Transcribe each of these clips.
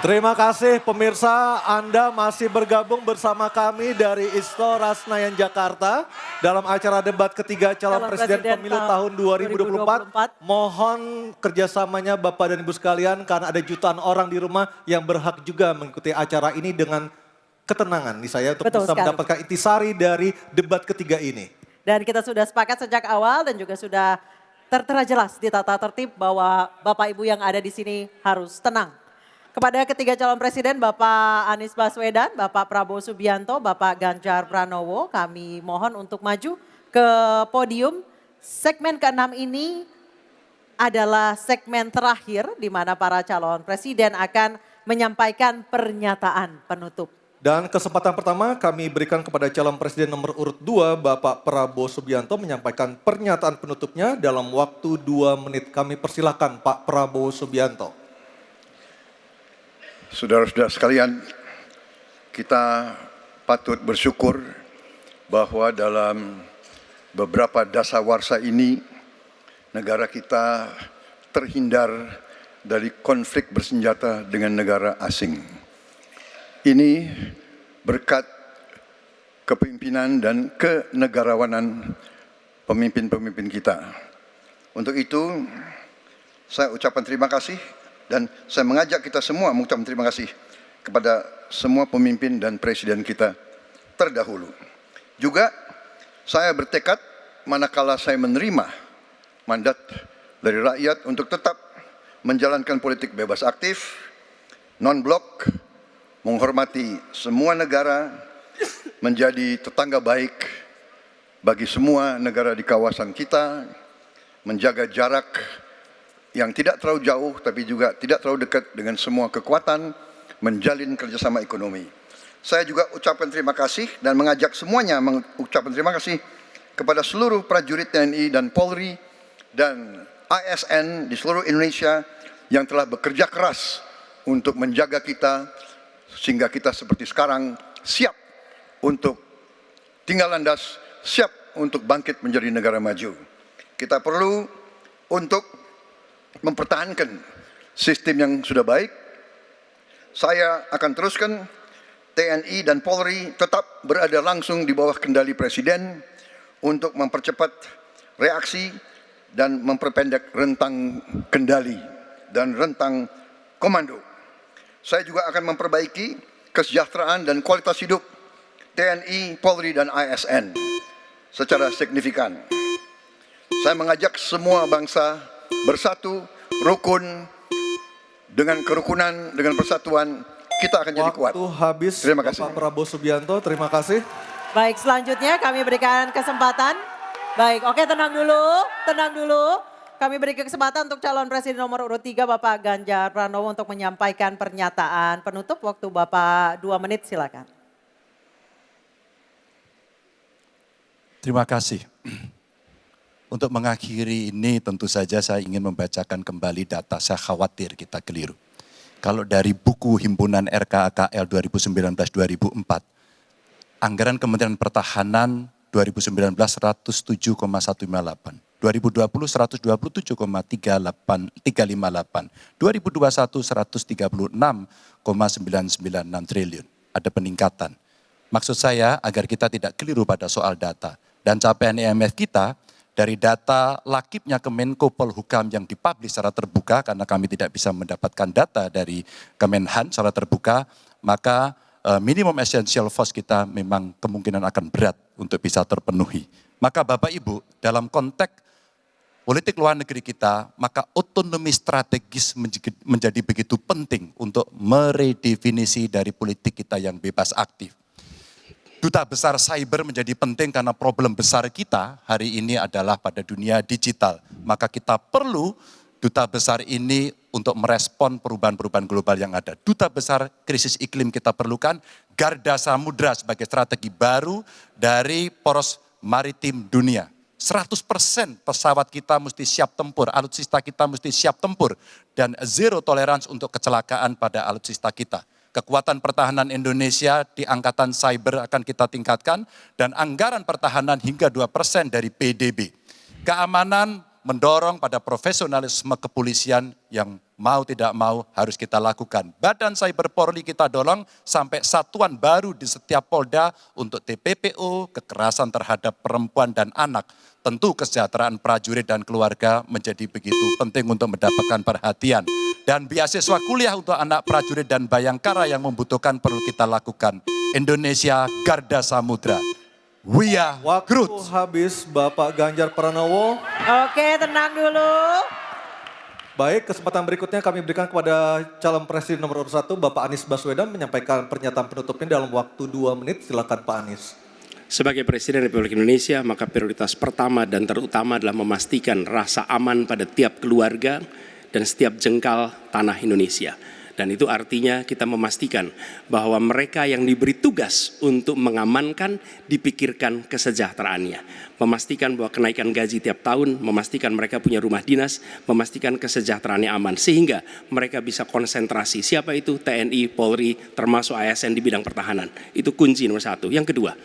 Terima kasih pemirsa, Anda masih bergabung bersama kami dari Istora Senayan Jakarta dalam acara debat ketiga calon presiden pemilu tahun 2024. Mohon kerjasamanya Bapak dan Ibu sekalian karena ada jutaan orang di rumah yang berhak juga mengikuti acara ini dengan ketenangan nih saya untuk bisa mendapatkan intisari dari debat ketiga ini. Dan kita sudah sepakat sejak awal dan juga sudah tertera jelas di tata tertib bahwa Bapak Ibu yang ada di sini harus tenang. Kepada ketiga calon presiden Bapak Anies Baswedan, Bapak Prabowo Subianto, Bapak Ganjar Pranowo, kami mohon untuk maju ke podium. Segmen ke-6 ini adalah segmen terakhir di mana para calon presiden akan menyampaikan pernyataan penutup. Dan kesempatan pertama kami berikan kepada calon presiden nomor urut 2 Bapak Prabowo Subianto menyampaikan pernyataan penutupnya dalam waktu 2 menit. Kami persilahkan Pak Prabowo Subianto. Saudara-saudara sekalian, kita patut bersyukur bahwa dalam beberapa dasawarsa ini negara kita terhindar dari konflik bersenjata dengan negara asing. Ini berkat kepemimpinan dan kenegarawanan pemimpin-pemimpin kita. Untuk itu, saya ucapkan terima kasih dan saya mengajak kita semua mengucapkan terima kasih kepada semua pemimpin dan presiden kita terdahulu. Juga saya bertekad manakala saya menerima mandat dari rakyat untuk tetap menjalankan politik bebas aktif, non-blok, menghormati semua negara, menjadi tetangga baik bagi semua negara di kawasan kita, menjaga jarak yang tidak terlalu jauh tapi juga tidak terlalu dekat dengan semua kekuatan, menjalin kerjasama ekonomi. Saya juga ucapkan terima kasih dan mengajak semuanya mengucapkan terima kasih kepada seluruh prajurit TNI dan Polri dan ASN di seluruh Indonesia yang telah bekerja keras untuk menjaga kita sehingga kita seperti sekarang siap untuk tinggal landas, siap untuk bangkit menjadi negara maju. Kita perlu untuk mempertahankan sistem yang sudah baik. Saya akan teruskan TNI dan Polri tetap berada langsung di bawah kendali Presiden untuk mempercepat reaksi dan memperpendek rentang kendali dan rentang komando. Saya juga akan memperbaiki kesejahteraan dan kualitas hidup TNI, Polri, dan ASN secara signifikan. Saya mengajak semua bangsa bersatu, rukun, dengan kerukunan, dengan persatuan, kita akan jadi kuat. Waktu habis, terima kasih. Bapak Prabowo Subianto, terima kasih. Baik, selanjutnya kami berikan kesempatan. Baik, oke tenang dulu. Kami beri kesempatan untuk calon presiden nomor urut 3 Bapak Ganjar Pranowo untuk menyampaikan pernyataan penutup. Waktu Bapak 2 menit, silakan. Terima kasih. Untuk mengakhiri ini tentu saja saya ingin membacakan kembali data, saya khawatir kita keliru. Kalau dari buku Himpunan RKAKL 2019-2004, anggaran Kementerian Pertahanan 2019 107,158, 2020 127,358, 2021 136,996 triliun. Ada peningkatan. Maksud saya agar kita tidak keliru pada soal data. Dan capaian IMF kita dari data lakibnya Kemenko Polhukam yang dipublish secara terbuka, karena kami tidak bisa mendapatkan data dari Kemenhan secara terbuka, maka minimum essential force kita memang kemungkinan akan berat untuk bisa terpenuhi. Maka Bapak Ibu, dalam konteks politik luar negeri kita, maka otonomi strategis menjadi begitu penting untuk meredefinisi dari politik kita yang bebas aktif. Duta besar cyber menjadi penting karena problem besar kita hari ini adalah pada dunia digital. Maka kita perlu duta besar ini untuk merespon perubahan-perubahan global yang ada. Duta besar krisis iklim kita perlukan, garda samudra sebagai strategi baru dari poros maritim dunia. 100% pesawat kita mesti siap tempur, alutsista kita mesti siap tempur. Dan zero tolerance untuk kecelakaan pada alutsista kita. Kekuatan pertahanan Indonesia di angkatan cyber akan kita tingkatkan dan anggaran pertahanan hingga 2% dari PDB. Keamanan mendorong pada profesionalisme kepolisian yang mau tidak mau harus kita lakukan. Badan Cyber Polri kita dorong sampai satuan baru di setiap Polda untuk TPPO, kekerasan terhadap perempuan dan anak. Tentu kesejahteraan prajurit dan keluarga menjadi begitu penting untuk mendapatkan perhatian. Dan beasiswa kuliah untuk anak prajurit dan bayangkara yang membutuhkan perlu kita lakukan. Indonesia Garda Samudra. We are Waktu Groot. habis Bapak Ganjar Pranowo. Oke, tenang dulu. Baik, kesempatan berikutnya kami berikan kepada calon presiden nomor urut 1 Bapak Anies Baswedan menyampaikan pernyataan penutupnya dalam waktu 2 menit. Silakan Pak Anies. Sebagai Presiden Republik Indonesia, maka prioritas pertama dan terutama adalah memastikan rasa aman pada tiap keluarga dan setiap jengkal tanah Indonesia. Dan itu artinya kita memastikan bahwa mereka yang diberi tugas untuk mengamankan dipikirkan kesejahteraannya. Memastikan bahwa kenaikan gaji tiap tahun, memastikan mereka punya rumah dinas, memastikan kesejahteraannya aman. Sehingga mereka bisa konsentrasi. Siapa itu? TNI, Polri, termasuk ASN di bidang pertahanan. Itu kunci nomor 1. Yang kedua,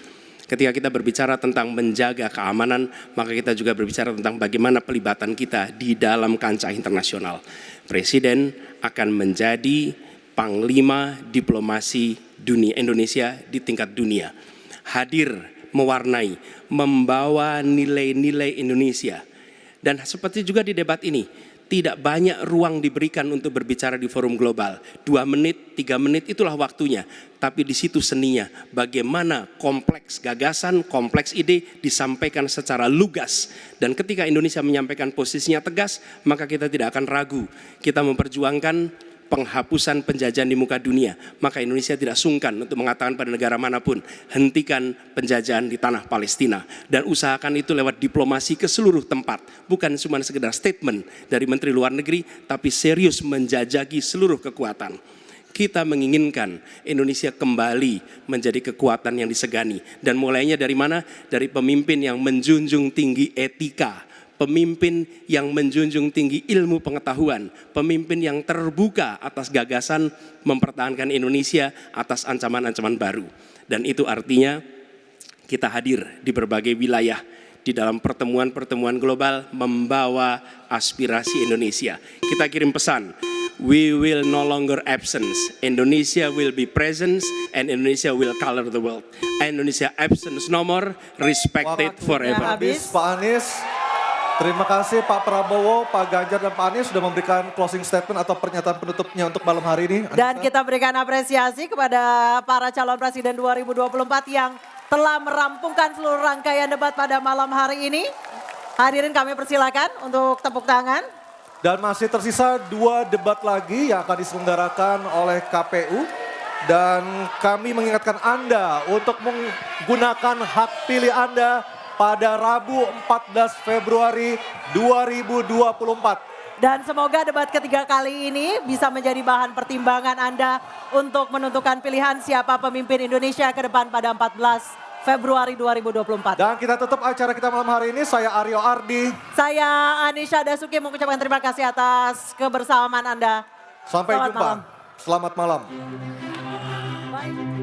ketika kita berbicara tentang menjaga keamanan, maka kita juga berbicara tentang bagaimana pelibatan kita di dalam kancah internasional. Presiden akan menjadi panglima diplomasi dunia Indonesia di tingkat dunia. Hadir, mewarnai, membawa nilai-nilai Indonesia. Dan seperti juga di debat ini, tidak banyak ruang diberikan untuk berbicara di forum global. 2 menit, 3 menit itulah waktunya. Tapi di situ seninya, bagaimana kompleks gagasan, kompleks ide disampaikan secara lugas. Dan ketika Indonesia menyampaikan posisinya tegas, maka kita tidak akan ragu. Kita memperjuangkan penghapusan penjajahan di muka dunia. Maka Indonesia tidak sungkan untuk mengatakan pada negara manapun, hentikan penjajahan di tanah Palestina. Dan usahakan itu lewat diplomasi ke seluruh tempat. Bukan cuma sekedar statement dari Menteri Luar Negeri, tapi serius menjajaki seluruh kekuatan. Kita menginginkan Indonesia kembali menjadi kekuatan yang disegani. Dan mulainya dari mana? Dari pemimpin yang menjunjung tinggi etika, pemimpin yang menjunjung tinggi ilmu pengetahuan, pemimpin yang terbuka atas gagasan mempertahankan Indonesia atas ancaman-ancaman baru. Dan itu artinya kita hadir di berbagai wilayah di dalam pertemuan-pertemuan global membawa aspirasi Indonesia. Kita kirim pesan, we will no longer absence. Indonesia will be presence and Indonesia will color the world. Indonesia absence no more, respected forever. Habis. Pak Anies, terima kasih Pak Prabowo, Pak Ganjar dan Pak Anies sudah memberikan closing statement atau pernyataan penutupnya untuk malam hari ini. Dan kita berikan apresiasi kepada para calon presiden 2024 yang telah merampungkan seluruh rangkaian debat pada malam hari ini. Hadirin kami persilakan untuk tepuk tangan. Dan masih tersisa 2 debat lagi yang akan diselenggarakan oleh KPU. Dan kami mengingatkan Anda untuk menggunakan hak pilih Anda pada Rabu 14 Februari 2024. Dan semoga debat ketiga kali ini bisa menjadi bahan pertimbangan Anda untuk menentukan pilihan siapa pemimpin Indonesia ke depan pada 14 Februari 2024. Dan kita tutup acara kita malam hari ini. Saya Aryo Ardi. Saya Anisha Dasuki mengucapkan terima kasih atas kebersamaan Anda. Sampai Selamat jumpa. malam. Selamat malam. Bye.